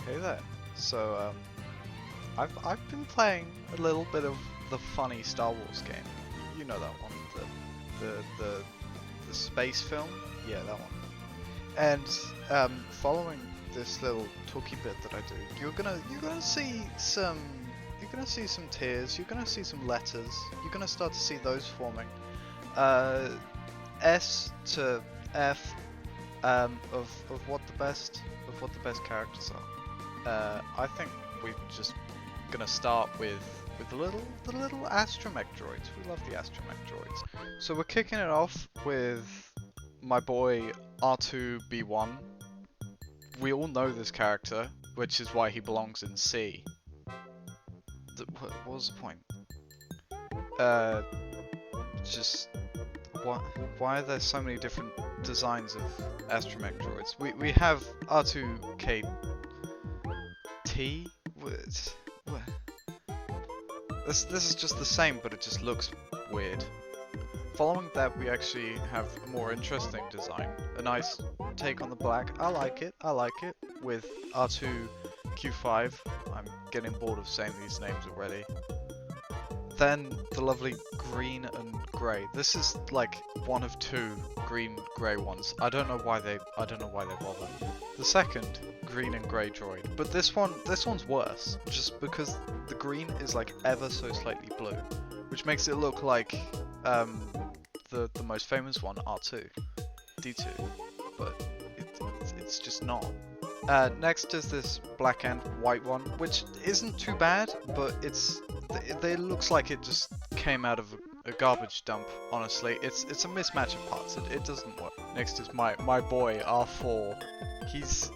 Hey there. So, I've been playing a little bit of the funny Star Wars game. You know that one, the space film. Yeah, that one. And following this little talky bit that I do, you're gonna see some tears. You're gonna see some letters. You're gonna start to see those forming. S to F of what the best characters are. I think we're just gonna start with the little astromech droids. We love the astromech droids. So we're kicking it off with my boy R2B1. We all know this character, which is why he belongs in C. What was the point? Just why are there so many different designs of astromech droids? We have R2KT. What? This is just the same, but it just looks weird. Following that, we actually have a more interesting design, a nice take on the black. I like it. With R2Q5. I'm getting bored of saying these names already. Then the lovely green and grey. This is like one of two green-grey ones. I don't know why they bother. The second green and grey droid, but this one's worse, just because the green is like ever so slightly blue, which makes it look like the most famous one, R2D2, but it's just not. Next is this black and white one, which isn't too bad, but it looks like it just came out of a garbage dump, honestly. It's a mismatch of parts, it doesn't work. Next is my boy, R4. He's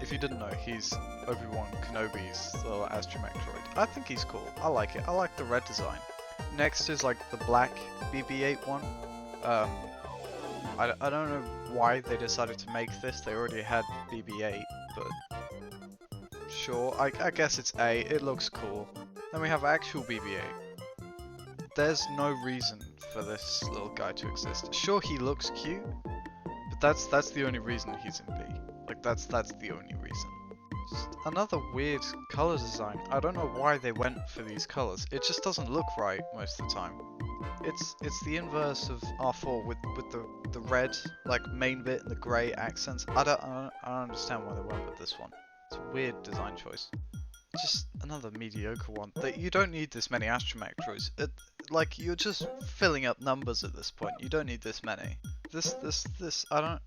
if you didn't know, he's Obi-Wan Kenobi's little astromech droid. I think he's cool, I like it, I like the red design. Next is like the black BB-8 one. I don't know why they decided to make this, they already had BB-8, but sure, I guess it's A, it looks cool. Then we have actual BB-8. There's no reason for this little guy to exist. Sure, he looks cute, but that's the only reason he's in B. Like, that's the only reason. Just another weird color design. I don't know why they went for these colors. It just doesn't look right most of the time. It's the inverse of R4 with the red like main bit and the grey accents. I don't understand why they went with this one. It's a weird design choice. Just another mediocre one. That you don't need this many astromech droids. Like, you're just filling up numbers at this point. You don't need this many. This I don't.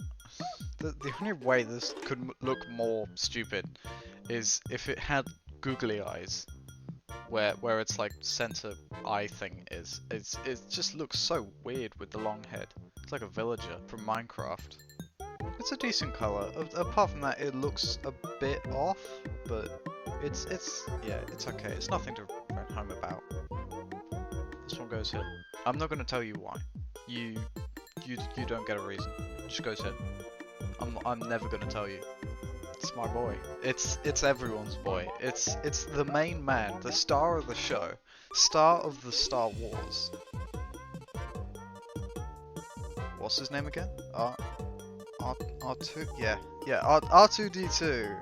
The only way this could look more stupid is if it had googly eyes, where its like center eye thing is. It just looks so weird with the long head. It's like a villager from Minecraft. It's a decent color. Apart from that, it looks a bit off, but it's okay. It's nothing to write home about. This one goes here. I'm not gonna tell you why. You don't get a reason. It just goes here. I'm never gonna tell you. It's my boy. It's everyone's boy. It's the main man, the star of the show, star of the Star Wars. What's his name again? R2? Yeah, R2D2.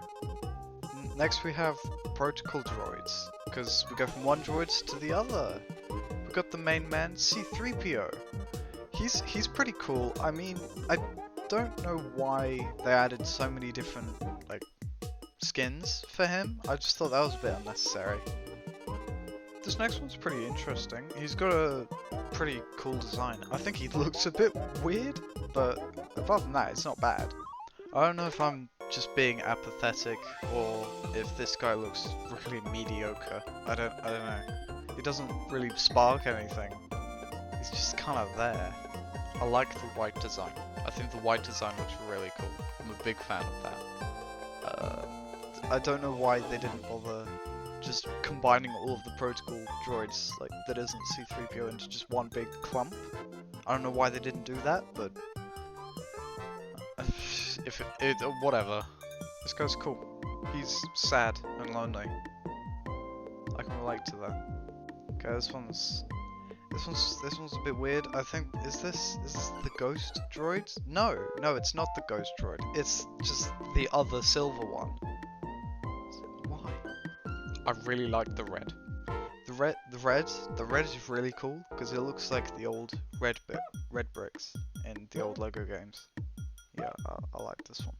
Next we have protocol droids, because we go from one droid to the other. We got the main man, C-3PO. He's pretty cool. I mean, I don't know why they added so many different like skins for him. I just thought that was a bit unnecessary. This next one's pretty interesting. He's got a pretty cool design. I think he looks a bit weird, but apart from that, it's not bad. I don't know if I'm just being apathetic or if this guy looks really mediocre. I don't know. He doesn't really spark anything. He's just kind of there. I like the white design. I think the white design looks really cool. I'm a big fan of that. I don't know why they didn't bother just combining all of the protocol droids like that isn't C-3PO into just one big clump. I don't know why they didn't do that, but whatever. This guy's cool. He's sad and lonely. I can relate to that. Okay, this one's a bit weird. I think is this the ghost droid? No, it's not the ghost droid. It's just the other silver one. I really like the red. The red is really cool because it looks like the old red bricks in the old Lego games. Yeah, I like this one.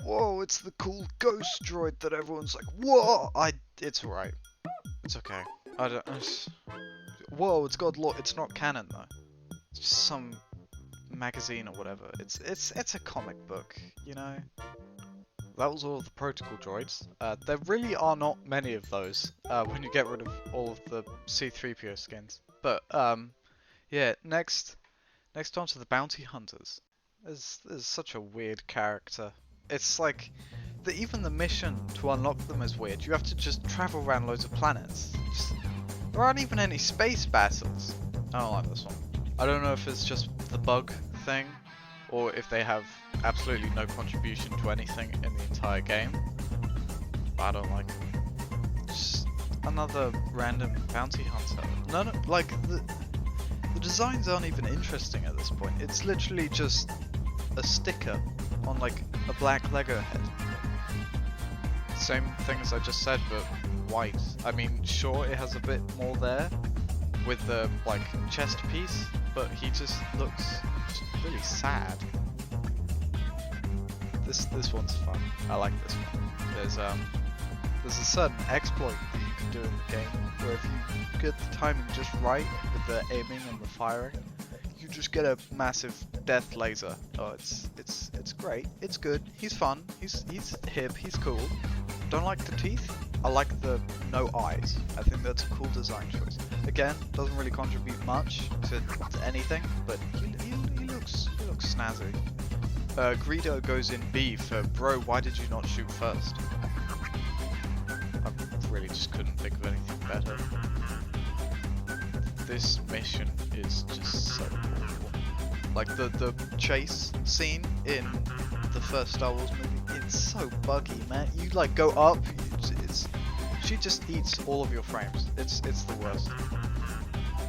Whoa, it's the cool ghost droid that everyone's like, whoa! It's alright. It's okay. I don't. Whoa, it's got it's not canon though. It's just some magazine or whatever. It's a comic book, you know. That was all of the protocol droids. There really are not many of those when you get rid of all of the C-3PO skins. But yeah. Next on to the bounty hunters. There's such a weird character. It's like even the mission to unlock them is weird. You have to just travel around loads of planets. There aren't even any space battles. I don't like this one. I don't know if it's just the bug thing, or if they have absolutely no contribution to anything in the entire game. But I don't like it. Just another random bounty hunter. None of, like, the designs aren't even interesting at this point. It's literally just a sticker on like a black Lego head. Same thing as I just said, but white. I mean, sure, it has a bit more there with the like chest piece, but he just looks just really sad. This one's fun. I like this one. There's a certain exploit that you can do in the game where if you get the timing just right with the aiming and the firing, you just get a massive death laser. Oh, it's great. It's good. He's fun. He's hip. He's cool. Don't like the teeth. I like the no eyes. I think that's a cool design choice. Again, doesn't really contribute much to anything, but he looks snazzy. Greedo goes in B for bro. Why did you not shoot first? I really just couldn't think of anything better. This mission is just so awful. Like the chase scene in the first Star Wars movie, it's so buggy, man. You like go up, she just eats all of your frames. It's the worst.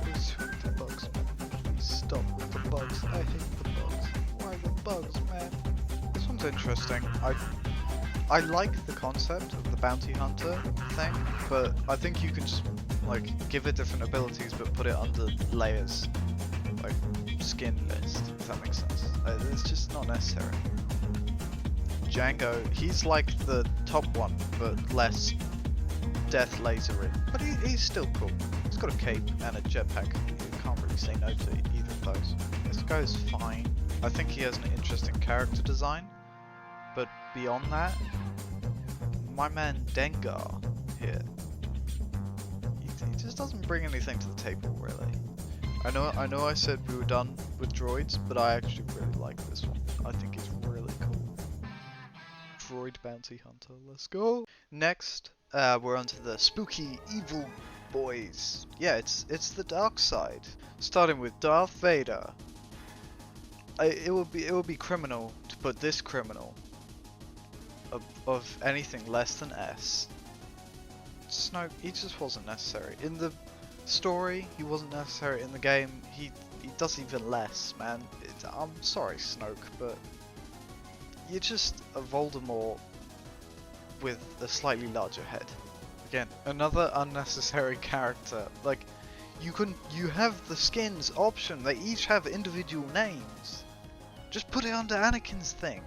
Please shoot the bugs, man. Please stop with the bugs. I hate the bugs. Why the bugs, man? This one's interesting. I like the concept of the bounty hunter thing, but I think you can just like give it different abilities but put it under layers, like skin list, if that makes sense. It's just not necessary. Jango, he's like the top one but less death lasery, but he's still cool. He's got a cape and a jetpack. You can't really say no to either of those. This guy's fine. I think he has an interesting character design, but beyond that, my man Dengar here, he just doesn't bring anything to the table, really. I know I said we were done with droids, but I actually really like this one. I think it's really cool. Droid bounty hunter, let's go! Next, we're onto the spooky evil boys. Yeah, it's the dark side. Starting with Darth Vader. It would be criminal to put this criminal of anything less than S. Snoke, he just wasn't necessary. In the story, he wasn't necessary. In the game, he does even less, man. I'm sorry, Snoke, but you're just a Voldemort with a slightly larger head. Again, another unnecessary character. Like, you have the skins option. They each have individual names. Just put it under Anakin's thing.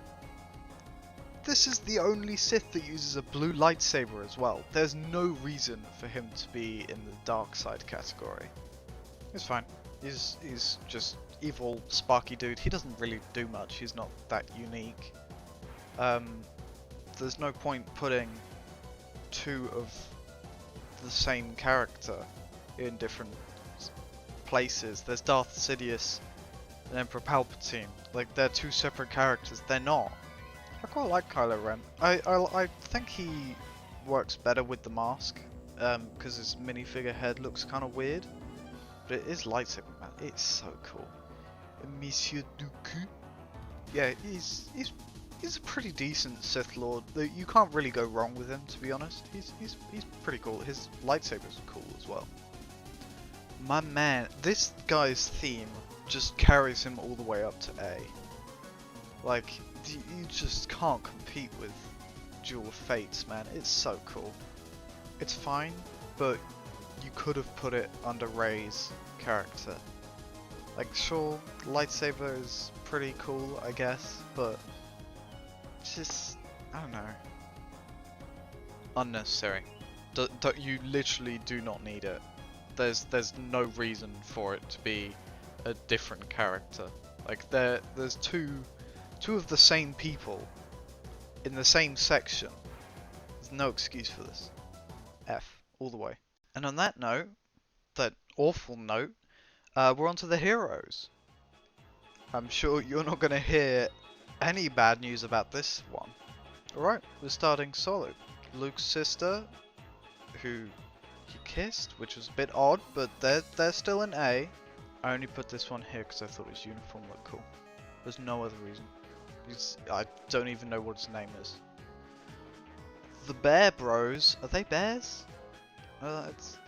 This is the only Sith that uses a blue lightsaber as well. There's no reason for him to be in the dark side category. It's fine. He's just evil, sparky dude. He doesn't really do much. He's not that unique. There's no point putting two of the same character in different places. There's Darth Sidious and Emperor Palpatine. Like, they're two separate characters. They're not. I quite like Kylo Ren. I think he works better with the mask, because his minifigure head looks kind of weird. But it is lightsaber, man. It's so cool. Monsieur Dooku. Yeah, he's a pretty decent Sith Lord. You can't really go wrong with him, to be honest. He's pretty cool. His lightsabers are cool as well. My man, this guy's theme just carries him all the way up to A. Like, you just can't compete with Duel of Fates, man. It's so cool. It's fine, but you could have put it under Rey's character. Like, sure, lightsaber is pretty cool, I guess, but just, I don't know. Unnecessary. You literally do not need it. There's no reason for it to be a different character. Like, there's two of the same people in the same section. There's no excuse for this. F, all the way. And on that note, that awful note, we're on to the heroes. I'm sure you're not going to hear any bad news about this one. Alright, we're starting solo. Luke's sister, who he kissed, which was a bit odd, but they're still an A. I only put this one here because I thought his uniform looked cool. There's no other reason. I don't even know what his name is. The Bear Bros, are they bears?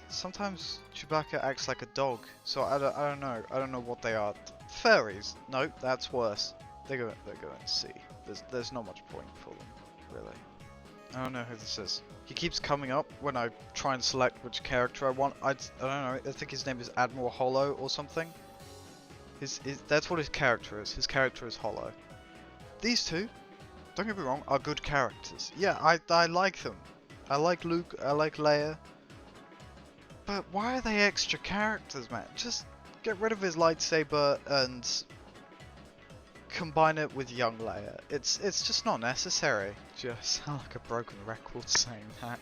Sometimes Chewbacca acts like a dog, so I don't know. I don't know what they are. Furries? Nope, that's worse. They're going C. There's not much point for them, really. I don't know who this is. He keeps coming up when I try and select which character I want. I don't know. I think his name is Admiral Hollow or something. That's what his character is. His character is Hollow. These two, don't get me wrong, are good characters. Yeah, I like them. I like Luke. I like Leia. But why are they extra characters, man? Just get rid of his lightsaber and combine it with young Leia. It's just not necessary. Just sound like a broken record saying that.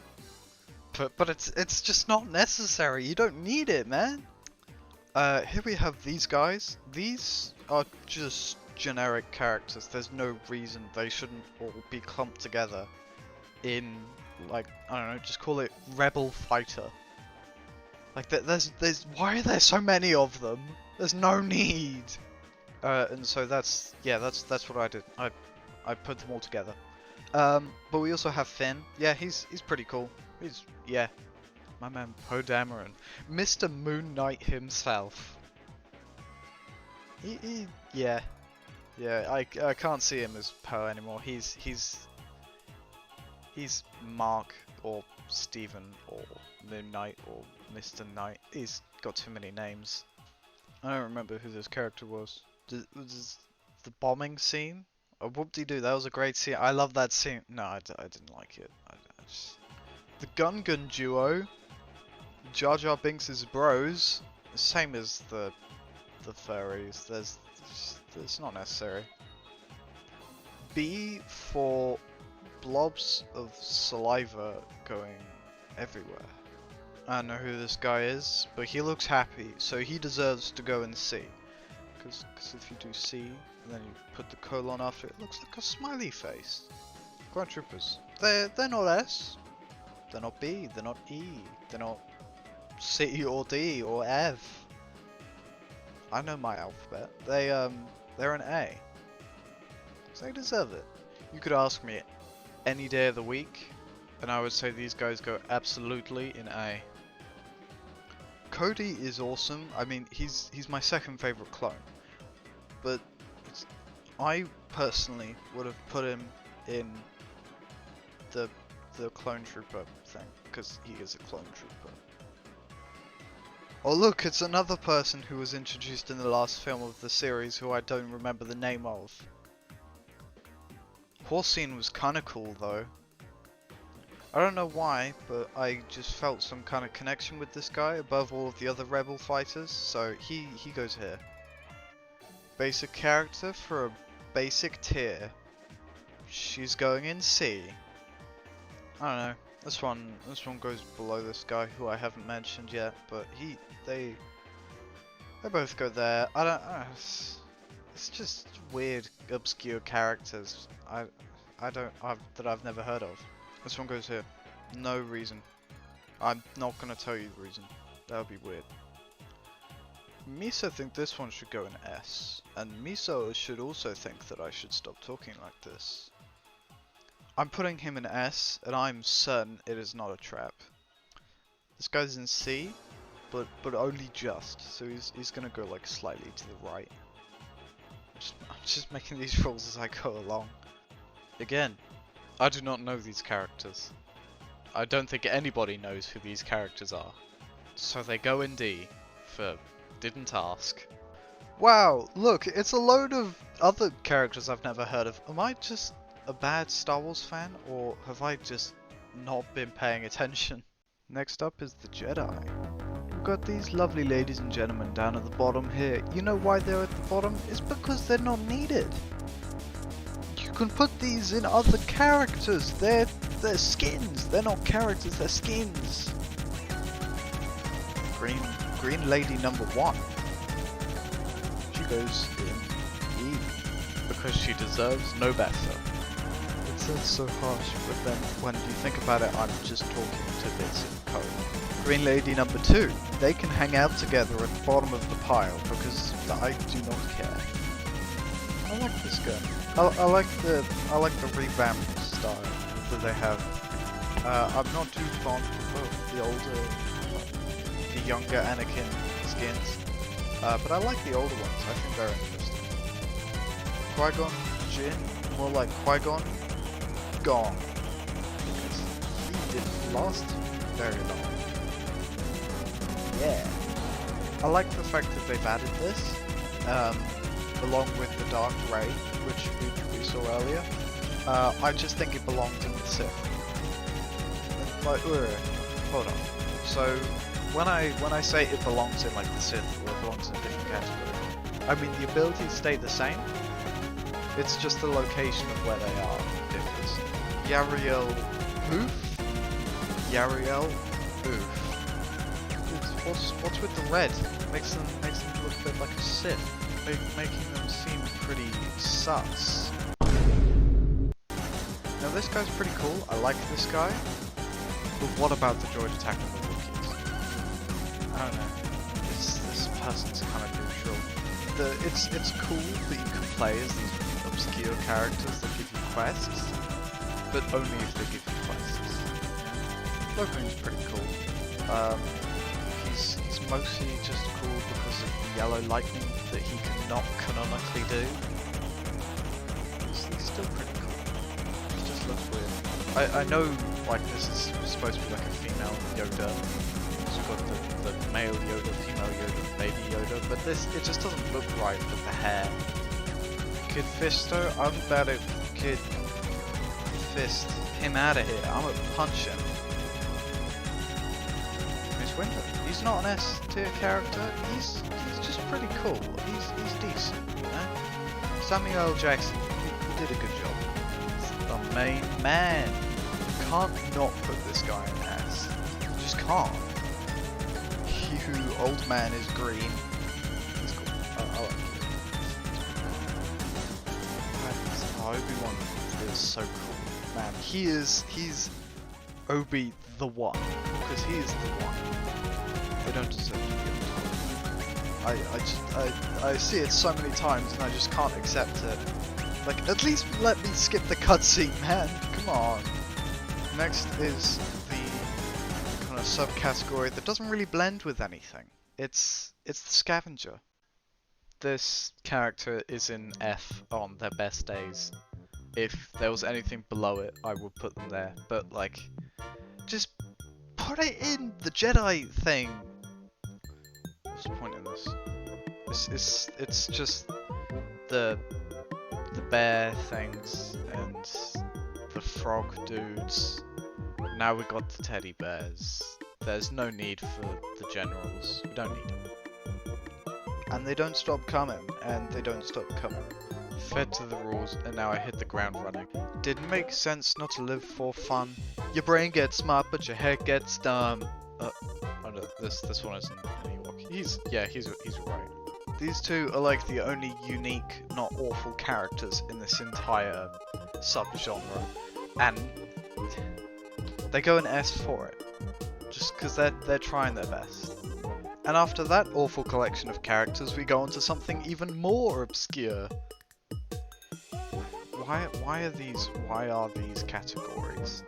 But it's just not necessary. You don't need it, man. Here we have these guys. These are just generic characters. There's no reason they shouldn't all be clumped together in, like, I don't know, just call it Rebel Fighter. Like, there's why are there so many of them? There's no need. And so that's what I did. I put them all together. But we also have Finn. Yeah, he's pretty cool. Yeah, my man Poe Dameron, Mr. Moon Knight himself. Yeah, I can't see him as Poe anymore. He's Mark or Stephen or Moon Knight or Mr. Knight. He's got too many names. I don't remember who this character was. Was the bombing scene? Oh, whoop-de-doo, that was a great scene. I love that scene. No, I didn't like it. The Gun duo, Jar Jar Binks' bros, same as the furries. It's not necessary. B for blobs of saliva going everywhere. I don't know who this guy is, but he looks happy, so he deserves to go in C. Because if you do C, and then you put the colon after it, looks like a smiley face. Ground Troopers. They're not S. They're not B. They're not E. They're not C or D or F. I know my alphabet. They're an A. So they deserve it. You could ask me any day of the week, and I would say these guys go absolutely in A. Cody is awesome. I mean, he's my second favorite clone, but I personally would have put him in the clone trooper thing because he is a clone trooper. Oh look, it's another person who was introduced in the last film of the series who I don't remember the name of. Horse scene was kind of cool though. I don't know why, but I just felt some kind of connection with this guy above all of the other rebel fighters, so he goes here. Basic character for a basic tier. She's going in C. I don't know. This one goes below this guy who I haven't mentioned yet, but they both go there. I don't know. It's just weird, obscure characters. that I've never heard of. This one goes here. No reason. I'm not gonna tell you the reason. That would be weird. Miso think this one should go in S, and Miso should also think that I should stop talking like this. I'm putting him in S, and I'm certain it is not a trap. This guy's in C, but only just, so he's gonna go like slightly to the right. I'm just making these rules as I go along. Again, I do not know these characters. I don't think anybody knows who these characters are. So they go in D for didn't ask. Wow, look, it's a load of other characters I've never heard of. Am I just a bad Star Wars fan, or have I just not been paying attention? Next up is the Jedi. We've got these lovely ladies and gentlemen down at the bottom here. You know why they're at the bottom? It's because they're not needed. You can put these in other characters. They're skins. They're not characters, they're skins. Green lady number 1. She goes in E because she deserves no better. It sounds so harsh, but then when you think about it, I'm just talking to bits in code. Green lady number 2. They can hang out together at the bottom of the pile because I do not care. I like this gun. I like the revamped style that they have. I'm not too fond of the younger Anakin skins, but I like the older ones. I think they're interesting. Qui-Gon Jinn, more like Qui-Gon Gone, because he didn't last very long. Yeah, I like the fact that they've added this, along with the Dark Ray, which we saw earlier. I just think it belongs in the Sith. Like, hold on. So when I say it belongs in like the Sith, or it belongs in a different category, I mean the abilities stay the same. It's just the location of where they are differs. Yariel Oof? Yariel Oof. What's with the red? Makes them look a bit like a Sith, making them seem pretty sus. Now this guy's pretty cool. I like this guy. But what about the droid attacking the Wookiees? I don't know. This person's kind of neutral. It's cool that you can play as these obscure characters that give you quests, but only if they give you quests. Yeah. Logan's pretty cool. He's mostly just cool because of the yellow lightning that he cannot canonically do. He's still pretty cool. He just looks weird. I know, like, this is supposed to be like a female Yoda. So you've got the male Yoda, female Yoda, baby Yoda, but it just doesn't look right with the hair. Kid Fisto, I'm about to Kid Fist him out of here. I'm gonna punch him. Miss Winter, he's not an S tier character. He's just pretty cool. He's decent, you know. Samuel L. Jackson, he did a good job. He's the main man. You can't not put this guy in S. You just can't. You old man is green. He's cool. I like it. Obi-Wan is so cool. Man, he's Obi the one. Because he is the one. They don't deserve to be on top. I see it so many times and I just can't accept it. Like, at least let me skip the cutscene, man. Come on. Next is the kind of subcategory that doesn't really blend with anything. It's the scavenger. This character is in F on their best days. If there was anything below it, I would put them there. But like, just put it in the Jedi thing. What's the point in this? It's just the bear things and the frog dudes. Now we got the teddy bears. There's no need for the generals. We don't need them. And they don't stop coming, and they don't stop coming. Fed to the rules, and now I hit the ground running. Didn't make sense not to live for fun. Your brain gets smart, but your head gets dumb. Oh no, this one isn't an Ewok. He's right. These two are like the only unique, not awful characters in this entire subgenre, and they go an S for it, just because they're trying their best. And after that awful collection of characters, we go on to something even more obscure. Why are these categories?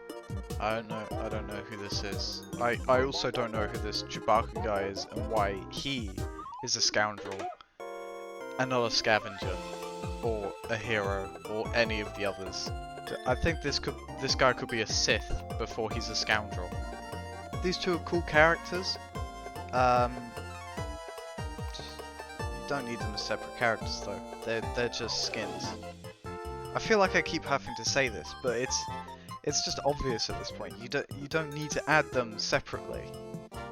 I don't know who this is. I also don't know who this Chewbacca guy is and why he is a scoundrel and not a scavenger or a hero or any of the others. I think this guy could be a Sith before he's a scoundrel. These two are cool characters. You don't need them as separate characters though. They're just skins. I feel like I keep having to say this, but it's just obvious at this point. You don't need to add them separately.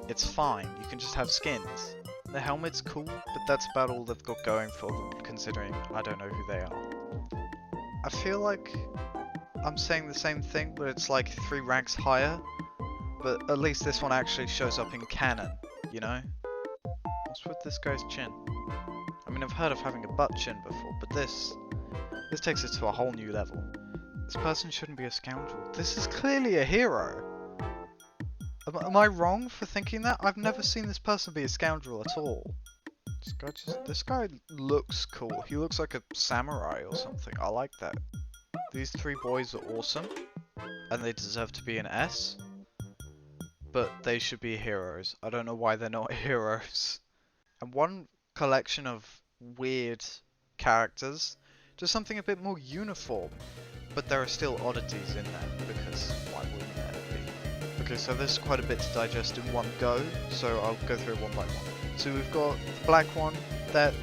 It's fine. You can just have skins. The helmet's cool, but that's about all they've got going for them, considering I don't know who they are. I feel like I'm saying the same thing, but it's like 3 ranks higher. But at least this one actually shows up in canon, you know? What's with this guy's chin? I mean, I've heard of having a butt chin before, but this takes it to a whole new level. This person shouldn't be a scoundrel. This is clearly a hero. Am I wrong for thinking that? I've never seen this person be a scoundrel at all. This guy looks cool. He looks like a samurai or something. I like that. These 3 boys are awesome, and they deserve to be an S. But they should be heroes. I don't know why they're not heroes. And one collection of weird characters, just something a bit more uniform. But there are still oddities in there, because why wouldn't there be? Okay, so there's quite a bit to digest in one go, so I'll go through it one by one. So we've got the black one, that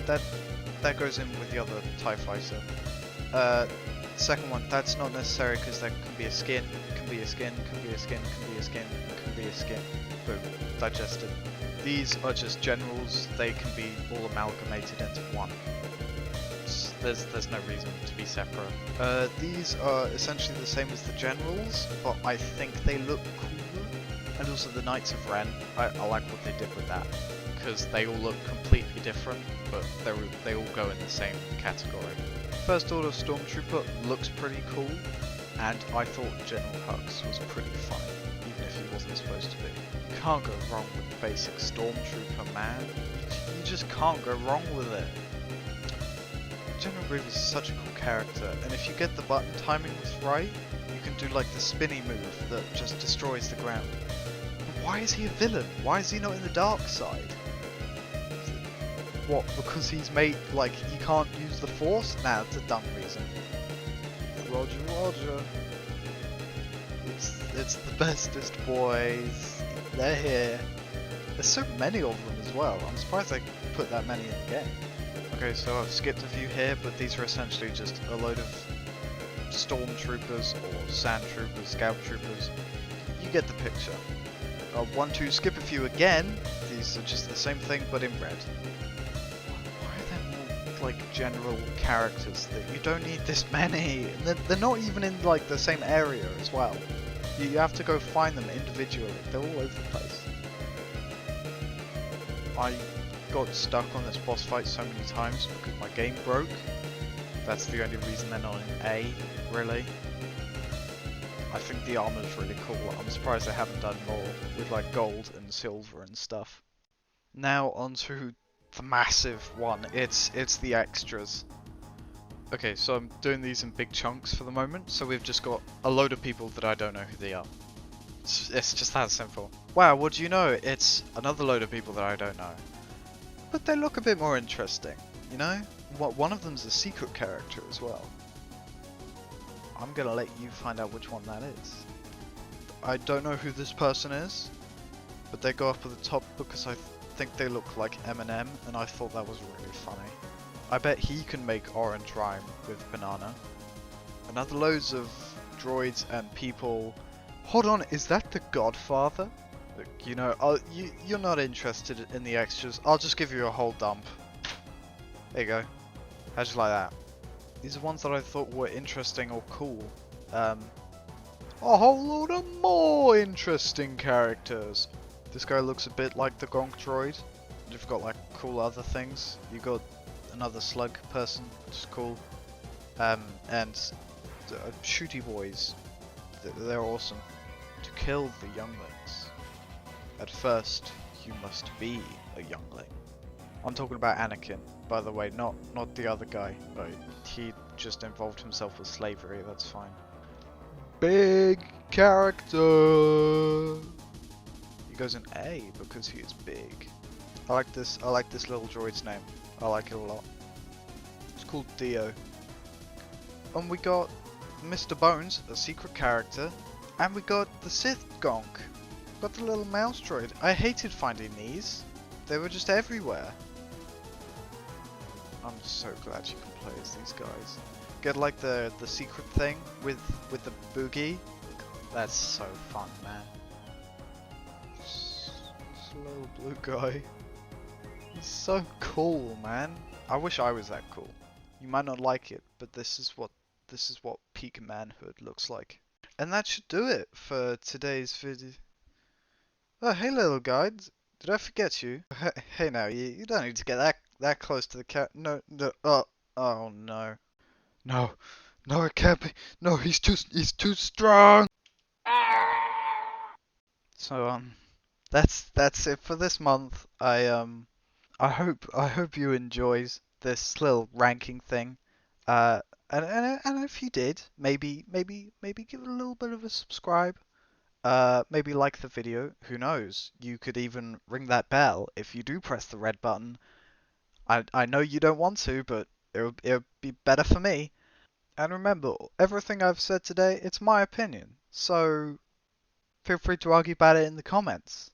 goes in with the other TIE fighter. Second one, that's not necessary because that can be a skin, can be a skin, can be a skin, can be a skin, can be a skin. Boom, digested. These are just generals, they can be all amalgamated into one. There's no reason to be separate. These are essentially the same as the generals, but I think they look cooler. And also the Knights of Ren, I like what they did with that. Because they all look completely different, but they all go in the same category. First Order Stormtrooper looks pretty cool, and I thought General Hux was pretty fun, even if he wasn't supposed to be. You can't go wrong with the basic Stormtrooper, man. You just can't go wrong with it. General Grievous is such a cool character, and if you get the button timing right, you can do like the spinny move that just destroys the ground. But why is he a villain? Why is he not in the dark side? What, because he's made, like, he can't use the Force? Nah, that's a dumb reason. Roger, Roger. It's the bestest boys. They're here. There's so many of them as well. I'm surprised they put that many in the game. Okay, so I've skipped a few here, but these are essentially just a load of stormtroopers or sand troopers, scout troopers. You get the picture. 1, 2, skip a few again. These are just the same thing, but in red. Why are there more, like, general characters that you don't need this many? And they're not even in, like, the same area as well. You have to go find them individually. They're all over the place. I got stuck on this boss fight so many times because my game broke. That's the only reason they're not in A, really. I think the armor's really cool. I'm surprised they haven't done more with like gold and silver and stuff. Now onto the massive one. It's the extras. Okay, so I'm doing these in big chunks for the moment. So we've just got a load of people that I don't know who they are. It's just that simple. Wow, what do you know? It's another load of people that I don't know. But they look a bit more interesting, you know? One of them's a secret character as well. I'm gonna let you find out which one that is. I don't know who this person is, but they go up at the top because I think they look like Eminem, and I thought that was really funny. I bet he can make orange rhyme with banana. Another loads of droids and people. Hold on, is that the Godfather? Look, you know, you're not interested in the extras. I'll just give you a whole dump. There you go. How'd you like that? These are ones that I thought were interesting or cool. A whole load of more interesting characters. This guy looks a bit like the Gonk droid. You've got like cool other things. You got another slug person, which is cool. And shooty boys. They're awesome. To kill the younglings. At first, you must be a youngling. I'm talking about Anakin, by the way, not the other guy. But he just involved himself with slavery, that's fine. Big character! He goes in A because he is big. I like this little droid's name. I like it a lot. It's called Dio. And we got Mr. Bones, a secret character, and we got the Sith Gonk. Got the little mouse droid. I hated finding these. They were just everywhere. I'm so glad you can play as these guys. Get like the secret thing with the boogie. That's so fun, man. Slow blue guy. He's so cool, man. I wish I was that cool. You might not like it, but this is what peak manhood looks like. And that should do it for today's video. Oh, hey little guy. Did I forget you? Hey now, you don't need to get that close to the cat. No, oh no. No, it can't be. No, he's too strong. So that's it for this month. I hope you enjoys this little ranking thing. And if you did, maybe give it a little bit of a subscribe. Maybe like the video. Who knows? You could even ring that bell if you do press the red button. I know you don't want to, but it'll be better for me. And remember, everything I've said today, it's my opinion. So feel free to argue about it in the comments.